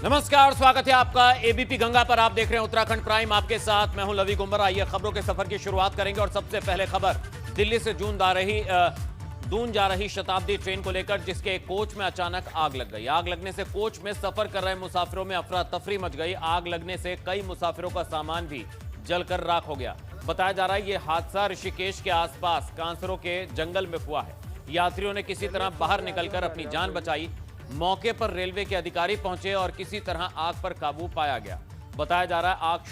नमस्कार, स्वागत है आपका एबीपी गंगा पर। आप देख रहे हैं उत्तराखंड प्राइम, आपके साथ मैं हूं लवी गुम्बर। आइए खबरों के सफर की शुरुआत करेंगे और सबसे पहले खबर दिल्ली से दून जा रही शताब्दी ट्रेन को लेकर, जिसके एक कोच में अचानक आग लग गई। आग लगने से कोच में सफर कर रहे मुसाफिरों में अफरा तफरी मच गई। आग लगने से कई मुसाफिरों का सामान भी जलकर राख हो गया। बताया जा रहा है ये हादसा ऋषिकेश के आसपास कांसरों के जंगल में हुआ है। यात्रियों ने किसी तरह बाहर निकलकर अपनी जान बचाई। मौके पर रेलवे के अधिकारी पहुंचे और किसी तरह आग पर काबू पाया गया। बताया जा रहा है आग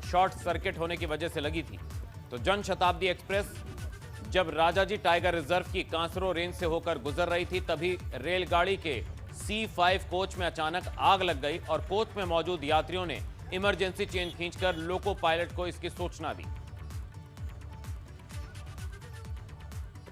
शॉर्ट सर्किट होने की वजह से लगी थी। तो जनशताब्दी एक्सप्रेस जब राजाजी टाइगर रिजर्व की कांसरो रेंज से होकर गुजर रही थी, तभी रेलगाड़ी के C5 कोच में अचानक आग लग गई और कोच में मौजूद यात्रियों ने इमरजेंसी चेन खींचकर लोको पायलट को इसकी सूचना दी।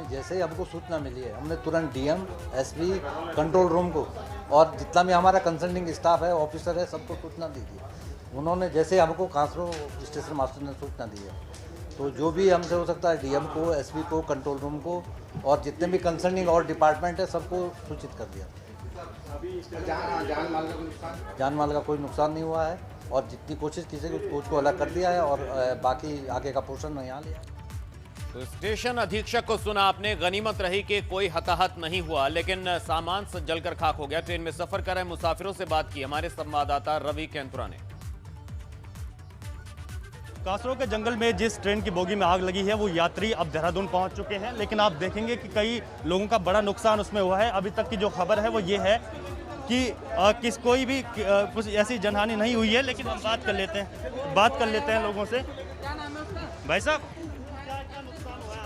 जैसे ही हमको सूचना मिली है, हमने तुरंत डीएम, एसपी, कंट्रोल रूम को और जितना भी हमारा कंसल्टिंग स्टाफ है, ऑफिसर है, सबको सूचना दी थी। उन्होंने जैसे हमको कांसरो स्टेशन मास्टर ने सूचना दी है, तो जो भी हमसे हो सकता है डीएम को, एसपी को, कंट्रोल रूम को और जितने भी कंसर्निंग और डिपार्टमेंट है सबको सूचित कर दिया। जान माल का कोई नुकसान नहीं हुआ है और जितनी कोशिश की गई उस कोच को अलग कर दिया है और बाकी आगे का पोर्शन यहाँ लिया। तो स्टेशन अधीक्षक को सुना आपने। गनीमत रही कि कोई हताहत नहीं हुआ, लेकिन सामान जलकर खाक हो गया। ट्रेन में सफर कर रहे मुसाफिरों से बात की हमारे संवाददाता रवि कैंतुरा ने। कांसरो के जंगल में जिस ट्रेन की बोगी में आग लगी है, वो यात्री अब देहरादून पहुंच चुके हैं, लेकिन आप देखेंगे कि कई लोगों का बड़ा नुकसान उसमें हुआ है। अभी तक की जो खबर है वो ये है कि कोई भी कुछ ऐसी जनहानि नहीं हुई है, लेकिन हम बात कर लेते हैं लोगों से। भाई साहब,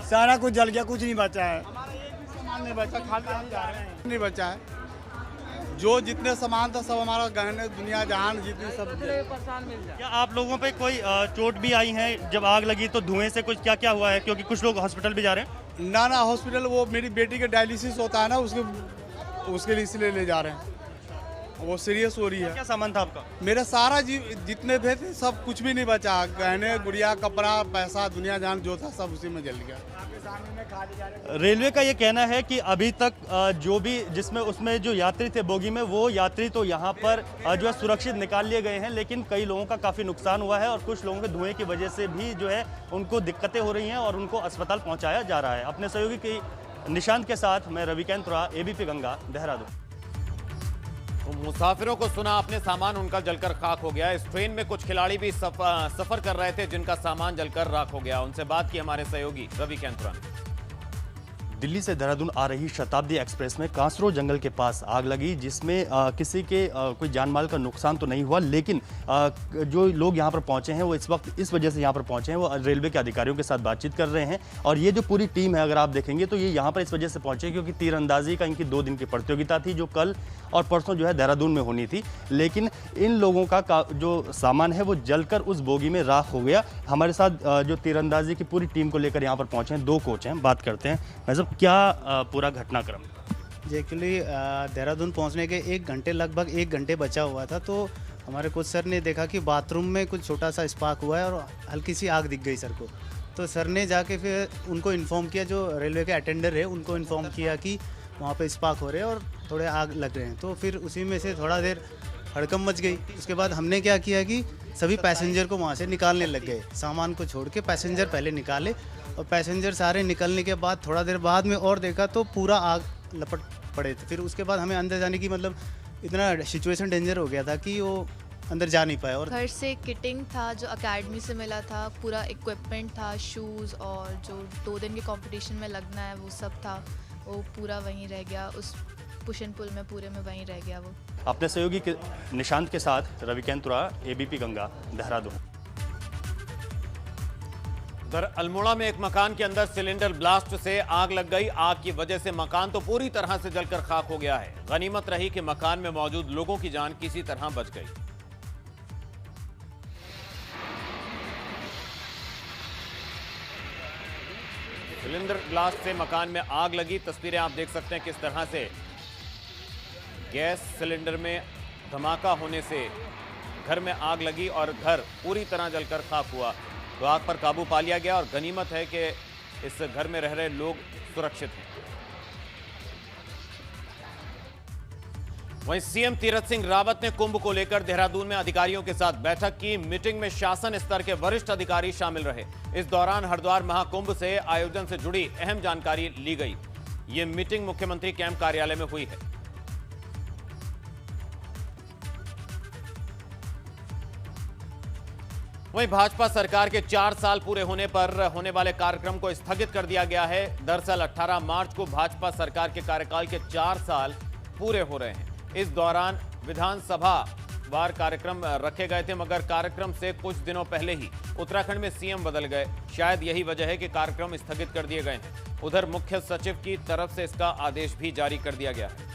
सारा कुछ जल गया, कुछ नहीं बचा है। सामान नहीं बचा, खाली हम जा रहे हैं, नहीं बचा है। जो जितने सामान था सब हमारा गहने दुनिया जहान जितनी सब क्या आप लोगों पे कोई चोट भी आई है? जब आग लगी तो धुएं से कुछ क्या क्या हुआ है, क्योंकि कुछ लोग हॉस्पिटल भी जा रहे हैं। ना हॉस्पिटल, वो मेरी बेटी के डायलिसिस होता है ना, उसके लिए इसलिए ले जा रहे हैं। वो सीरियस हो रही है। क्या सामान था आपका? मेरा सारा जितने थे सब कुछ भी नहीं बचा। गहने, गुड़िया, कपड़ा, पैसा, दुनिया जान जो था सब उसी में जल गया। रेलवे का ये कहना है कि अभी तक जो भी उसमें जो यात्री थे बोगी में, वो यात्री तो यहाँ पर जो है सुरक्षित निकाल लिए गए हैं, लेकिन कई लोगों का काफ़ी नुकसान हुआ है और कुछ लोगों के धुएं की वजह से भी जो है उनको दिक्कतें हो रही हैं और उनको अस्पताल पहुँचाया जा रहा है। अपने सहयोगी की निशांत के साथ मैं रवि कैंतुरा, एबीपी गंगा, देहरादून। तो मुसाफिरों को सुना आपने, सामान उनका जलकर खाक हो गया। इस ट्रेन में कुछ खिलाड़ी भी सफर कर रहे थे जिनका सामान जलकर राख हो गया। उनसे बात की हमारे सहयोगी रवि कैंतुरा ने। दिल्ली से देहरादून आ रही शताब्दी एक्सप्रेस में कांसरो जंगल के पास आग लगी, जिसमें किसी के कोई जानमाल का नुकसान तो नहीं हुआ, लेकिन जो लोग यहाँ पर पहुँचे हैं वो इस वक्त इस वजह से यहाँ पर पहुँचे हैं, वो रेलवे के अधिकारियों के साथ बातचीत कर रहे हैं। और ये जो पूरी टीम है, अगर आप देखेंगे तो ये यहाँ पर इस वजह से पहुँचे क्योंकि तीरंदाजी का इनकी 2 दिन की प्रतियोगिता थी, जो कल और परसों जो है देहरादून में होनी थी। लेकिन इन लोगों का जो सामान है वो जलकर उस बोगी में राख हो गया। हमारे साथ जो तीरंदाजी की पूरी टीम को लेकर यहाँ पर पहुँचे हैं 2 कोच हैं, बात करते हैं। मतलब क्या पूरा घटनाक्रम? एक्चुअली देहरादून पहुंचने के 1 घंटे, लगभग 1 घंटे बचा हुआ था, तो हमारे कोच सर ने देखा कि बाथरूम में कुछ छोटा सा स्पार्क हुआ है और हल्की सी आग दिख गई सर को। तो सर ने जाके फिर उनको इन्फॉर्म किया, जो रेलवे के अटेंडर है उनको इन्फॉर्म किया कि वहाँ पे स्पार्क हो रहे हैं और थोड़े आग लग रहे हैं। तो फिर उसी में से थोड़ा देर हड़कम मच गई। उसके बाद हमने क्या किया कि सभी पैसेंजर को वहाँ से निकालने लग गए। सामान को छोड़ के पैसेंजर पहले निकाले और पैसेंजर सारे निकलने के बाद थोड़ा देर बाद में और देखा तो पूरा आग लपट पड़े थे। फिर उसके बाद हमें अंदर जाने की मतलब इतना सिचुएशन डेंजर हो गया था कि वो अंदर जा नहीं पाए। और घर से किटिंग था जो अकेडमी से मिला था, पूरा इक्विपमेंट था, शूज़ और जो 2 दिन के कंपटीशन में लगना है वो सब था, वो पूरा वहीं रह गया। उस पुश एंड पुल में पूरे में वहीं रह गया वो। अपने सहयोगी के निशांत के साथ रवि कैंतुरा, एबीपी गंगा, देहरादून। उधर अल्मोड़ा में एक मकान के अंदर सिलेंडर ब्लास्ट से आग लग गई। आग की वजह से मकान तो पूरी तरह से जलकर खाक हो गया है। गनीमत रही कि मकान में मौजूद लोगों की जान किसी तरह बच गई। सिलेंडर ब्लास्ट से मकान में आग लगी। तस्वीरें आप देख सकते हैं किस तरह से गैस सिलेंडर में धमाका होने से घर में आग लगी और घर पूरी तरह जलकर खाक हुआ। तो आग पर काबू पा लिया गया और गनीमत है कि इस घर में रह रहे लोग सुरक्षित हैं। वहीं सीएम तीरथ सिंह रावत ने कुंभ को लेकर देहरादून में अधिकारियों के साथ बैठक की। मीटिंग में शासन स्तर के वरिष्ठ अधिकारी शामिल रहे। इस दौरान हरिद्वार महाकुंभ से आयोजन से जुड़ी अहम जानकारी ली गई। ये मीटिंग मुख्यमंत्री कैंप कार्यालय में हुई है। वहीं भाजपा सरकार के 4 साल पूरे होने पर होने वाले कार्यक्रम को स्थगित कर दिया गया है। दरअसल 18 मार्च को भाजपा सरकार के कार्यकाल के 4 साल पूरे हो रहे हैं। इस दौरान विधानसभा वार कार्यक्रम रखे गए थे, मगर कार्यक्रम से कुछ दिनों पहले ही उत्तराखंड में सीएम बदल गए। शायद यही वजह है कि कार्यक्रम स्थगित कर दिए गए हैं। उधर मुख्य सचिव की तरफ से इसका आदेश भी जारी कर दिया गया है।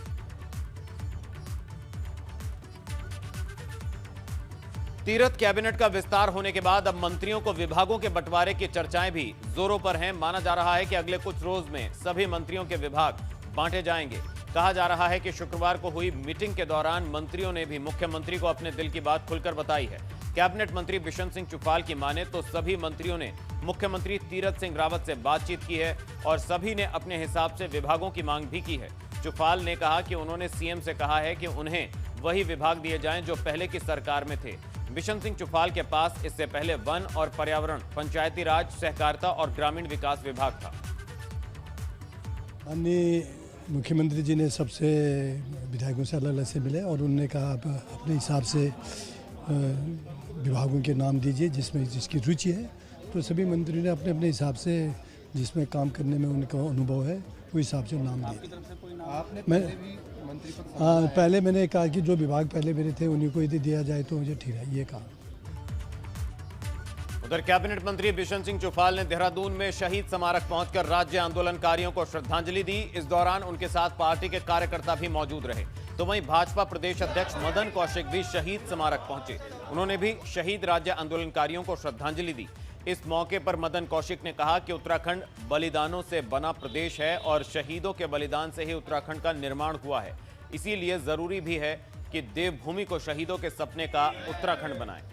तीरथ कैबिनेट का विस्तार होने के बाद अब मंत्रियों को विभागों के बंटवारे की चर्चाएं भी जोरों पर हैं। माना जा रहा है कि अगले कुछ रोज में सभी मंत्रियों के विभाग बांटे जाएंगे। कहा जा रहा है कि शुक्रवार को हुई मीटिंग के दौरान मंत्रियों ने भी मुख्यमंत्री को अपने दिल की बात खुलकर बताई है। कैबिनेट मंत्री बिशन सिंह चुफाल की माने तो सभी मंत्रियों ने मुख्यमंत्री तीरथ सिंह रावत से बातचीत की है और सभी ने अपने हिसाब से विभागों की मांग भी की है। चुफाल ने कहा कि उन्होंने सीएम से कहा है कि उन्हें वही विभाग दिए जाएं जो पहले की सरकार में थे। बिशन सिंह चुफाल के पास इससे पहले वन और पर्यावरण, पंचायती राज, सहकारिता और ग्रामीण विकास विभाग था। माननीय मुख्यमंत्री जी ने सबसे विधायकों से अलग अलग से मिले और उन्होंने कहा आप अपने हिसाब से विभागों के नाम दीजिए जिसमें जिसकी रुचि है। तो सभी मंत्रियों ने अपने अपने हिसाब से जिसमें काम करने में उनका अनुभव है वो हिसाब से नाम दिए। मैं पहले मैंने कहा कि जो विभाग पहले मेरे थे उन्हीं को यदि दिया जाए तो मुझे ठीक है, ये कहा। उधर कैबिनेट मंत्री बिशन सिंह चुफाल ने देहरादून में शहीद स्मारक पहुंचकर राज्य आंदोलनकारियों को श्रद्धांजलि दी। इस दौरान उनके साथ पार्टी के कार्यकर्ता भी मौजूद रहे। तो वहीं भाजपा प्रदेश अध्यक्ष मदन कौशिक भी शहीद स्मारक पहुंचे। उन्होंने भी शहीद राज्य आंदोलनकारियों को श्रद्धांजलि दी। इस मौके पर मदन कौशिक ने कहा कि उत्तराखंड बलिदानों से बना प्रदेश है और शहीदों के बलिदान से ही उत्तराखंड का निर्माण हुआ है। इसीलिए जरूरी भी है कि देवभूमि को शहीदों के सपने का उत्तराखंड बनाए।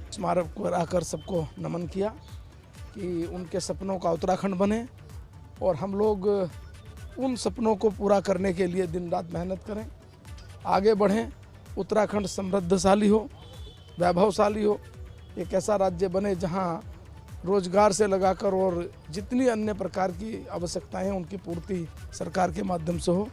स्मारक पर आकर सबको नमन किया कि उनके सपनों का उत्तराखंड बने और हम लोग उन सपनों को पूरा करने के लिए दिन रात मेहनत करें, आगे बढ़ें। उत्तराखंड समृद्धशाली हो, वैभवशाली हो, एक ऐसा राज्य बने जहां रोजगार से लगाकर और जितनी अन्य प्रकार की आवश्यकताएं हैं उनकी पूर्ति सरकार के माध्यम से हो।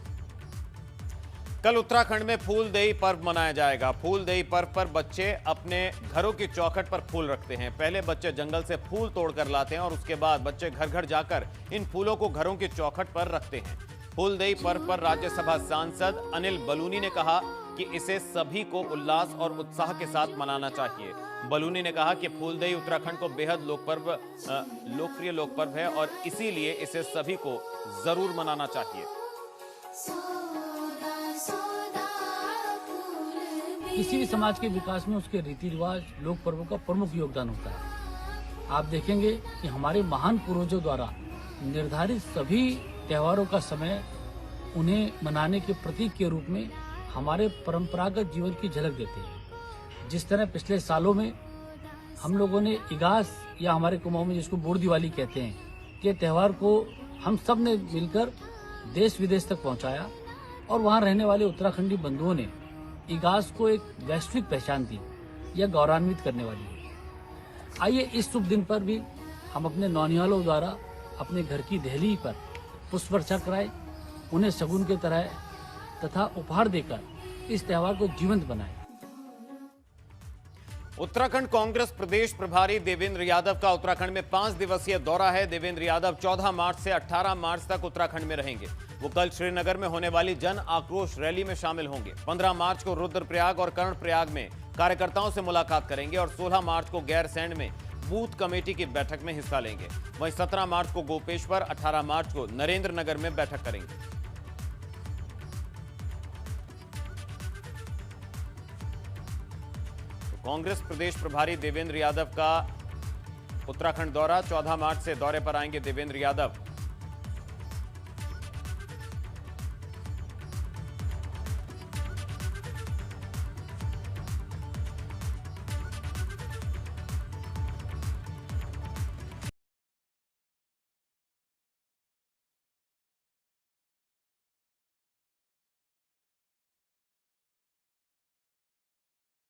कल उत्तराखंड में फूलदेई पर्व मनाया जाएगा। फूलदेई पर्व पर बच्चे अपने घरों की चौखट पर फूल रखते हैं। पहले बच्चे जंगल से फूल तोड़कर लाते हैं और उसके बाद बच्चे घर घर जाकर इन फूलों को घरों की चौखट पर रखते हैं। फूलदेई पर्व पर राज्यसभा सांसद अनिल बलूनी ने कहा कि इसे सभी को उल्लास और उत्साह के साथ मनाना चाहिए। बलूनी ने कहा कि फूलदेई उत्तराखंड को बेहद लोकप्रिय लोक पर्व है और इसीलिए इसे सभी को जरूर मनाना चाहिए। किसी भी समाज के विकास में उसके रीति रिवाज, लोक पर्वों का प्रमुख योगदान होता है। आप देखेंगे कि हमारे महान पूर्वजों द्वारा निर्धारित सभी त्योहारों का समय उन्हें मनाने के प्रतीक के रूप में हमारे परंपरागत जीवन की झलक देते हैं। जिस तरह पिछले सालों में हम लोगों ने इगास या हमारे कुमाऊं में जिसको बोर दिवाली कहते हैं के त्यौहार को हम सब ने मिलकर देश विदेश तक पहुंचाया और वहां रहने वाले उत्तराखंडी बंधुओं ने इगास को एक वैश्विक पहचान दी, यह गौरवान्वित करने वाली है। आइए इस शुभ दिन पर भी हम अपने नौनिहालों द्वारा अपने घर की दहलीज पर पुष्प वर्षा कराएं, उन्हें शगुन की तरह तथा उपहार देकर इस त्यौहार को जीवंत बनाएं। उत्तराखंड कांग्रेस प्रदेश प्रभारी देवेंद्र यादव का उत्तराखंड में 5 दिवसीय दौरा है। देवेंद्र यादव 14 मार्च से 18 मार्च तक उत्तराखंड में रहेंगे। वो कल श्रीनगर में होने वाली जन आक्रोश रैली में शामिल होंगे। 15 मार्च को रुद्रप्रयाग और कर्णप्रयाग में कार्यकर्ताओं से मुलाकात करेंगे और 16 मार्च को गैरसैंण में बूथ कमेटी की बैठक में हिस्सा लेंगे। वहीं 17 मार्च को गोपेश्वर, 18 मार्च को नरेंद्र नगर में बैठक करेंगे। कांग्रेस प्रदेश प्रभारी देवेंद्र यादव का उत्तराखंड दौरा, 14 मार्च से दौरे पर आएंगे देवेंद्र यादव।